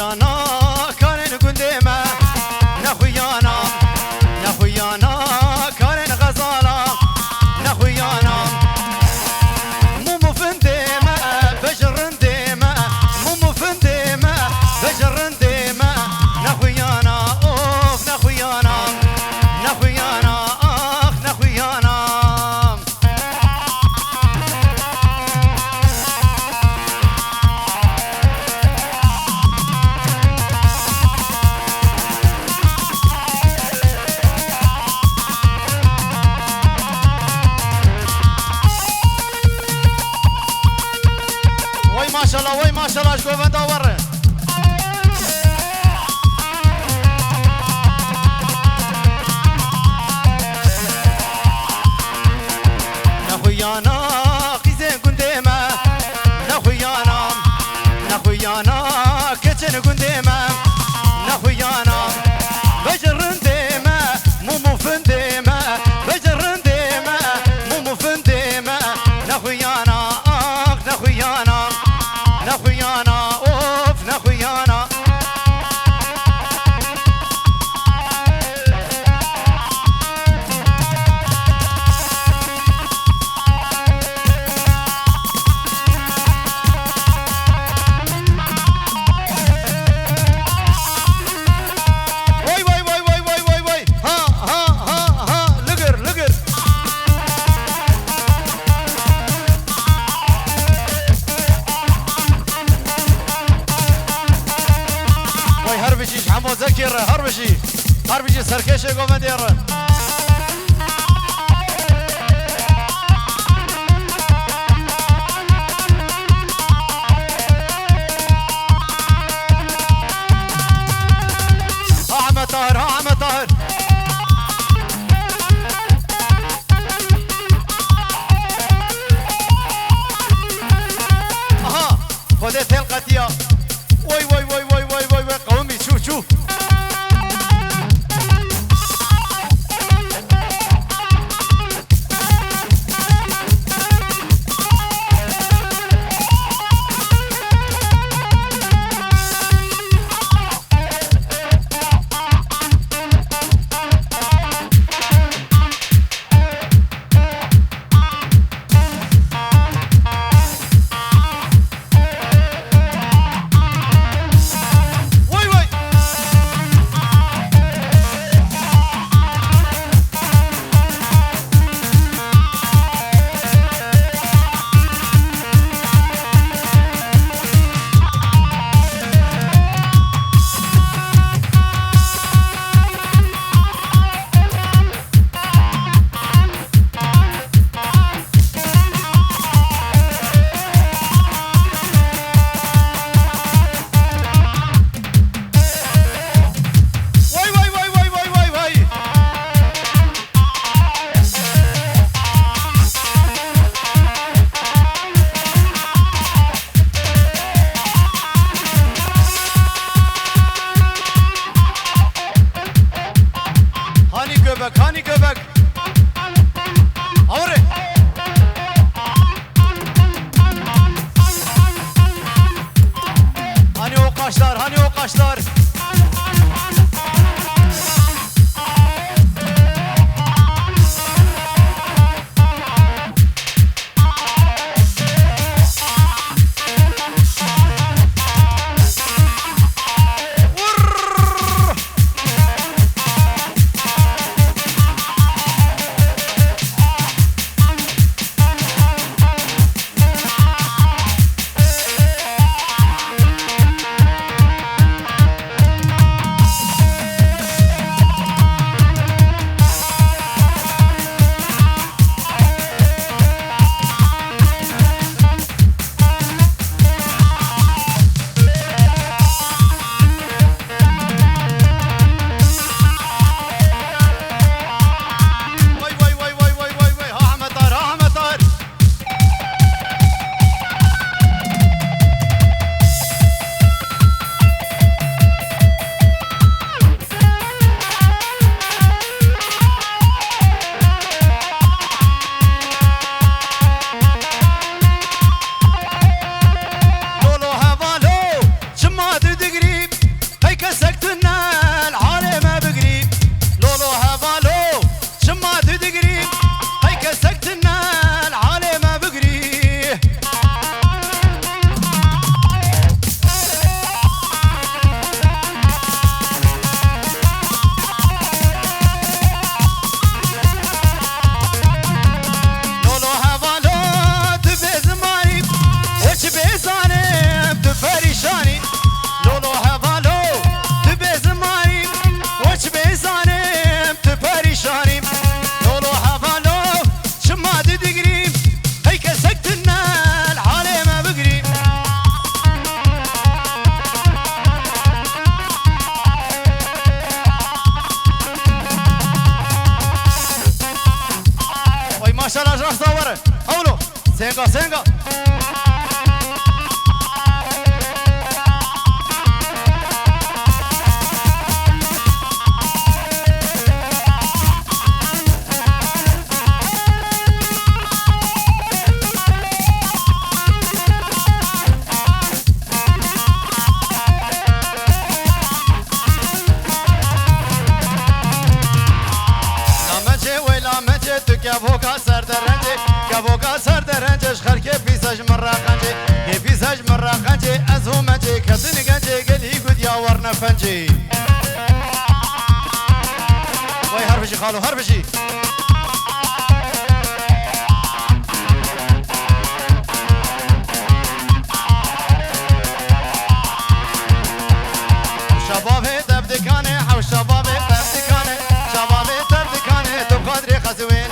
نخويانا كارن قنديمة نخويانا نخويانا كارن غزالة نخويانا مو فنديمة بجرنديمة مو فنديمة بجرنديمة نخويانا اوف نخويانا نخويانا اخ نخويانا ما شاء الله وي ما شاء الله شكون دور نخويانا قيزين قنديمة نخويانا نخويانا كتن قنديمة نخويانا بجرنديمة مو فنديمة بجرنديمة مو فنديمة نخويانا نخويانا نخويانا اوف نخويانا وي وي وي وي وي وي وي ها ها ها ها لقر لقر هربشي حمو ذكر هربشي سركشه قوم دير احمد طاهر احمد طاهر اها خذت القتيه وي وي وي وي وي وي قومي شوف شوف سنگا سنگا كابوكا سر درنجي كابوكا سر درنجي خلكي بيساج مرة خنجي كي بيساج مرة خنجي ازهو منجي كتن قنجي قلي قد يا ورنا فنجي وي هربشي خالو هربشي شبابي تبدكاني حو شبابي تبدكاني شبابي تبدكاني تو قدري خزوين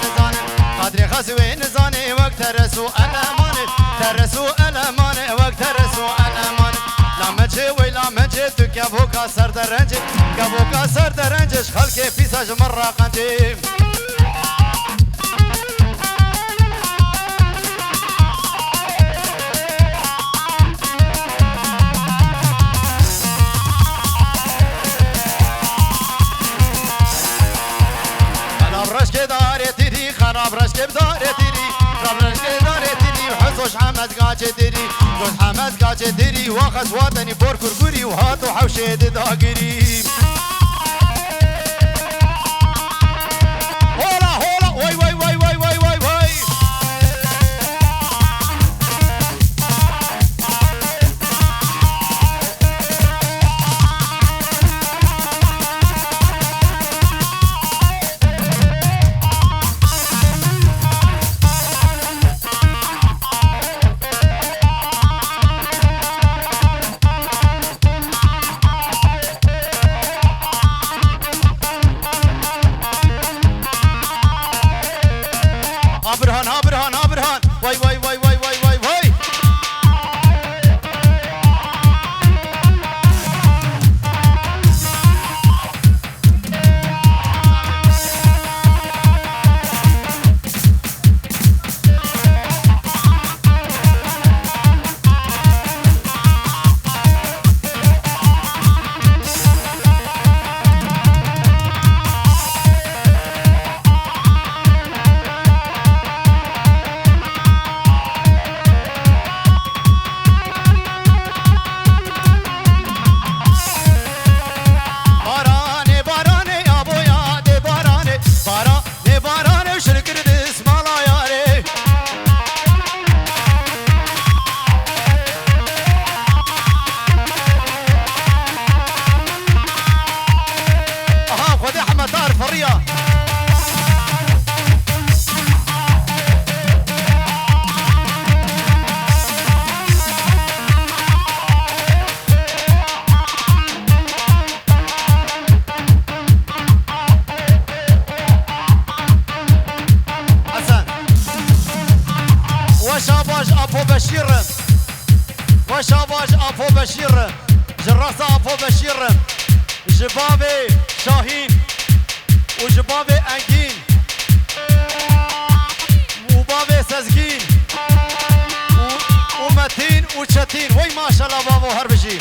خزوين زاني وقت ترسو الأماني ترسو الأماني وقت ترسو الأماني لا مجي ويلا مجي تو كابوكا سر درنجي كابوكا سر درنجي خلكي بيساج مرة قنجي خراب رشك بدارتيني خراب رشك بدارتيني وحزوش حمد قاچه ديري قوش حمد قاچه ديري واخذ وطني بور كركوري وهاتو حوشه داقري هولا هولا وي وي وي وي وي وي وي أبرهان واي واي واي واي واي واي واي وشاباج أبو بشير جراسة أبو بشير جبابي شاهين وجبابي أنجين وبابي سزقين ومتين وشتين وي ما شاء الله بابو هربشي